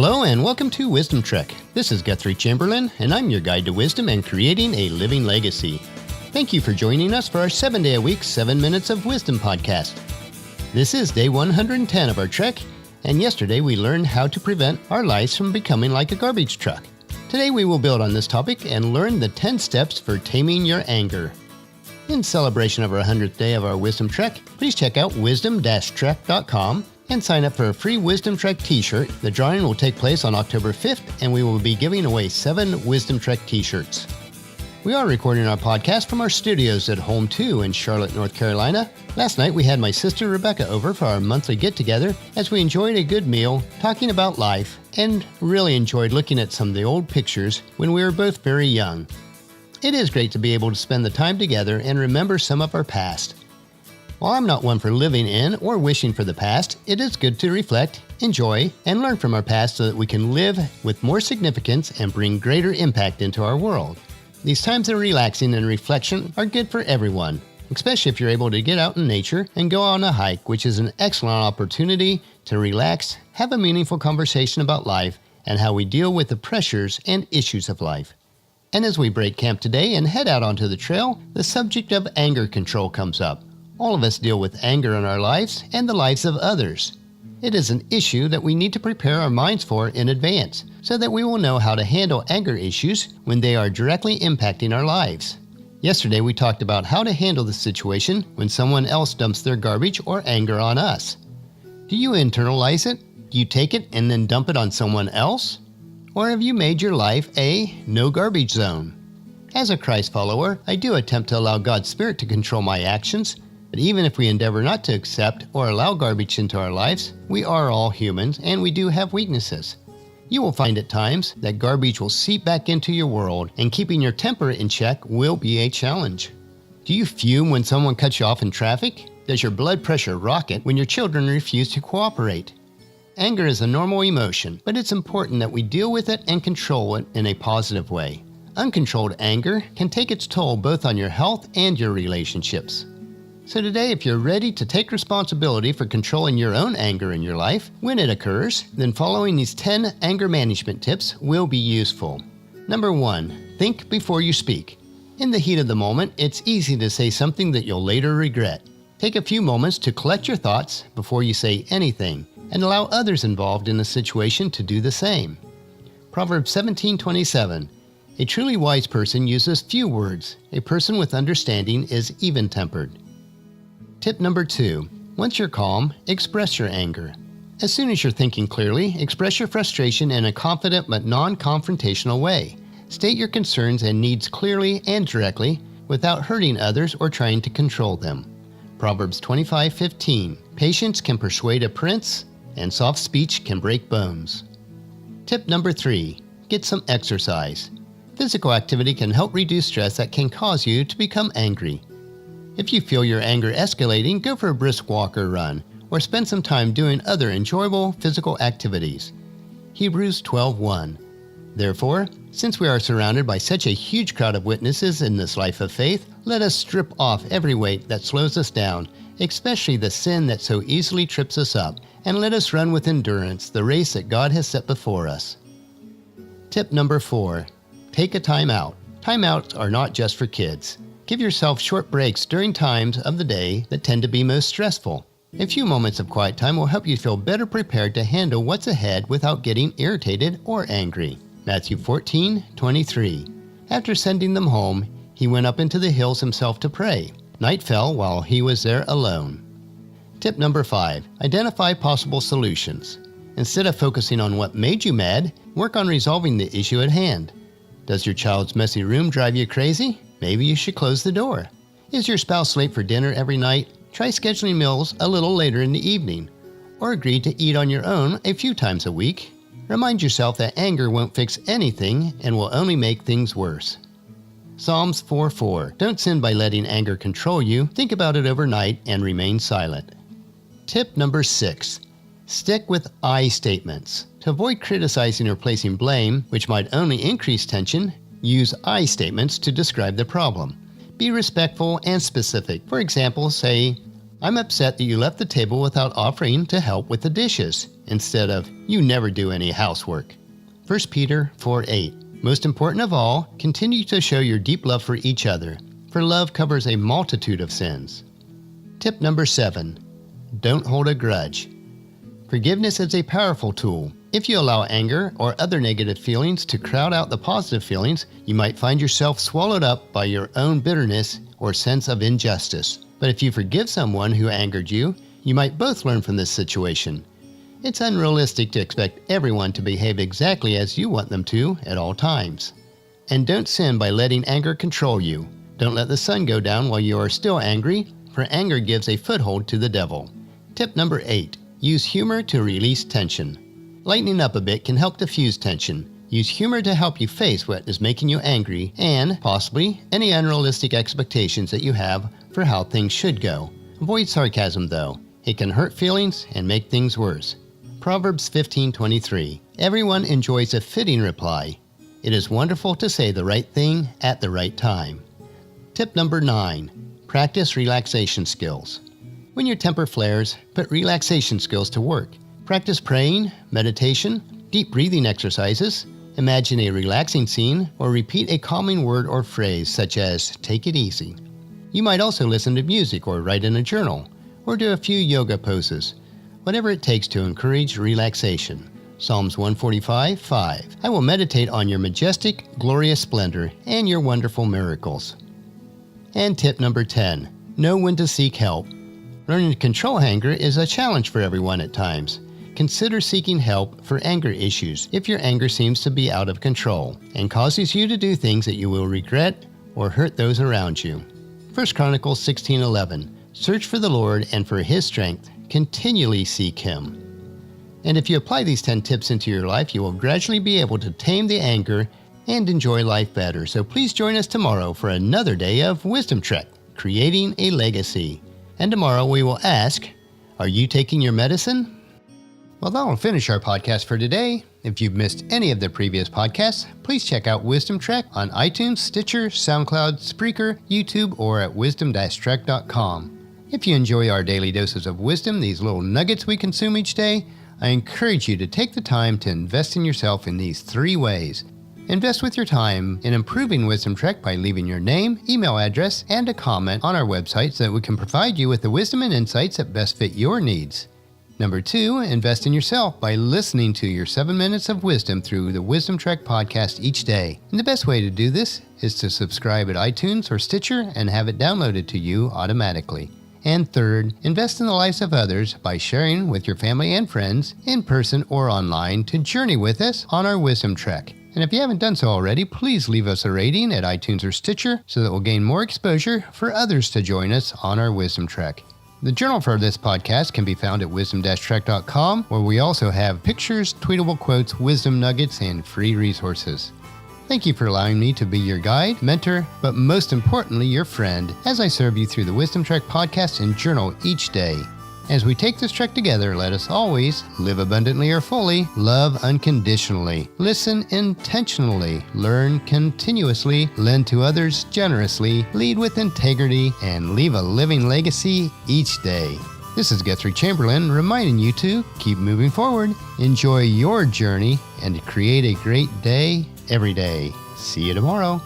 Hello and welcome to Wisdom Trek. This is Guthrie Chamberlain, and I'm your guide to wisdom and creating a living legacy. Thank you for joining us for our 7-day-a-week 7 Minutes of Wisdom podcast. This is day 110 of our trek, and yesterday we learned how to prevent our lives from becoming like a garbage truck. Today we will build on this topic and learn the 10 steps for taming your anger. In celebration of our 100th day of our Wisdom Trek, please check out wisdom-trek.com and sign up for a free Wisdom Trek t-shirt. The drawing will take place on October 5th, and we will be giving away 7 Wisdom Trek t-shirts. We are recording our podcast from our studios at Home 2 in Charlotte, North Carolina. Last night we had my sister Rebecca over for our monthly get-together as we enjoyed a good meal, talking about life, and really enjoyed looking at some of the old pictures when we were both very young. It is great to be able to spend the time together and remember some of our past. While I'm not one for living in or wishing for the past, it is good to reflect, enjoy, and learn from our past so that we can live with more significance and bring greater impact into our world. These times of relaxing and reflection are good for everyone, especially if you're able to get out in nature and go on a hike, which is an excellent opportunity to relax, have a meaningful conversation about life and how we deal with the pressures and issues of life. And as we break camp today and head out onto the trail, the subject of anger control comes up. All of us deal with anger in our lives and the lives of others. It is an issue that we need to prepare our minds for in advance so that we will know how to handle anger issues when they are directly impacting our lives. Yesterday we talked about how to handle the situation when someone else dumps their garbage or anger on us. Do you internalize it? Do you take it and then dump it on someone else? Or have you made your life a no garbage zone? As a Christ follower, I do attempt to allow God's Spirit to control my actions. But even if we endeavor not to accept or allow garbage into our lives, we are all humans and we do have weaknesses. You will find at times that garbage will seep back into your world, and keeping your temper in check will be a challenge. Do you fume when someone cuts you off in traffic? Does your blood pressure rocket when your children refuse to cooperate? Anger is a normal emotion, but it's important that we deal with it and control it in a positive way. Uncontrolled anger can take its toll both on your health and your relationships. So today, if you're ready to take responsibility for controlling your own anger in your life when it occurs, then following these 10 anger management tips will be useful. Number 1, think before you speak. In the heat of the moment, it's easy to say something that you'll later regret. Take a few moments to collect your thoughts before you say anything and allow others involved in the situation to do the same. Proverbs 17:27. A truly wise person uses few words. A person with understanding is even-tempered. Tip number 2, once you're calm, express your anger. As soon as you're thinking clearly, express your frustration in a confident but non-confrontational way. State your concerns and needs clearly and directly without hurting others or trying to control them. Proverbs 25:15, patience can persuade a prince, and soft speech can break bones. Tip number 3, get some exercise. Physical activity can help reduce stress that can cause you to become angry. If you feel your anger escalating, go for a brisk walk or run, or spend some time doing other enjoyable physical activities. Hebrews 12:1. Therefore, since we are surrounded by such a huge crowd of witnesses in this life of faith, let us strip off every weight that slows us down, especially the sin that so easily trips us up, and let us run with endurance the race that God has set before us. Tip number 4, take a time out. Timeouts are not just for kids. Give yourself short breaks during times of the day that tend to be most stressful. A few moments of quiet time will help you feel better prepared to handle what's ahead without getting irritated or angry. Matthew 14:23. After sending them home, he went up into the hills himself to pray. Night fell while he was there alone. Tip number 5, identify possible solutions. Instead of focusing on what made you mad, work on resolving the issue at hand. Does your child's messy room drive you crazy? Maybe you should close the door. Is your spouse late for dinner every night? Try scheduling meals a little later in the evening, or agree to eat on your own a few times a week. Remind yourself that anger won't fix anything and will only make things worse. Psalms 4:4. Don't sin by letting anger control you. Think about it overnight and remain silent. Tip number 6. Stick with I statements. To avoid criticizing or placing blame, which might only increase tension, use I statements to describe the problem. Be respectful and specific. For example, say, I'm upset that you left the table without offering to help with the dishes, instead of, you never do any housework. 1 Peter 4:8. Most important of all, continue to show your deep love for each other, for love covers a multitude of sins. Tip number 7. Don't hold a grudge. Forgiveness is a powerful tool. If you allow anger or other negative feelings to crowd out the positive feelings, you might find yourself swallowed up by your own bitterness or sense of injustice. But if you forgive someone who angered you, you might both learn from this situation. It's unrealistic to expect everyone to behave exactly as you want them to at all times. And don't sin by letting anger control you. Don't let the sun go down while you are still angry, for anger gives a foothold to the devil. Tip number 8. Use humor to release tension. Lightening up a bit can help diffuse tension. Use humor to help you face what is making you angry and, possibly, any unrealistic expectations that you have for how things should go. Avoid sarcasm though. It can hurt feelings and make things worse. Proverbs 15:23. Everyone enjoys a fitting reply. It is wonderful to say the right thing at the right time. Tip number 9. Practice relaxation skills. When your temper flares, put relaxation skills to work. Practice praying, meditation, deep breathing exercises, imagine a relaxing scene, or repeat a calming word or phrase such as, take it easy. You might also listen to music or write in a journal, or do a few yoga poses. Whatever it takes to encourage relaxation. Psalms 145:5. I will meditate on your majestic, glorious splendor and your wonderful miracles. And tip number 10. Know when to seek help. Learning to control anger is a challenge for everyone at times. Consider seeking help for anger issues if your anger seems to be out of control and causes you to do things that you will regret or hurt those around you. 1 Chronicles 16:11. Search for the Lord and for His strength. Continually seek Him. And if you apply these 10 tips into your life, you will gradually be able to tame the anger and enjoy life better. So please join us tomorrow for another day of Wisdom Trek, Creating a Legacy. And tomorrow we will ask, are you taking your medicine? Well, that will finish our podcast for today. If you've missed any of the previous podcasts, please check out Wisdom Trek on iTunes, Stitcher, SoundCloud, Spreaker, YouTube, or at wisdom-trek.com. If you enjoy our daily doses of wisdom, these little nuggets we consume each day, I encourage you to take the time to invest in yourself in these 3 ways. Invest with your time in improving Wisdom Trek by leaving your name, email address, and a comment on our website so that we can provide you with the wisdom and insights that best fit your needs. Number 2, invest in yourself by listening to your 7 minutes of wisdom through the Wisdom Trek podcast each day. And the best way to do this is to subscribe at iTunes or Stitcher and have it downloaded to you automatically. And third, invest in the lives of others by sharing with your family and friends, in person or online, to journey with us on our Wisdom Trek. And if you haven't done so already, please leave us a rating at iTunes or Stitcher so that we'll gain more exposure for others to join us on our Wisdom Trek. The journal for this podcast can be found at wisdom-trek.com, where we also have pictures, tweetable quotes, wisdom nuggets, and free resources. Thank you for allowing me to be your guide, mentor, but most importantly, your friend, as I serve you through the Wisdom Trek podcast and journal each day. As we take this trek together, let us always live abundantly or fully, love unconditionally, listen intentionally, learn continuously, lend to others generously, lead with integrity, and leave a living legacy each day. This is Guthrie Chamberlain reminding you to keep moving forward, enjoy your journey, and create a great day every day. See you tomorrow.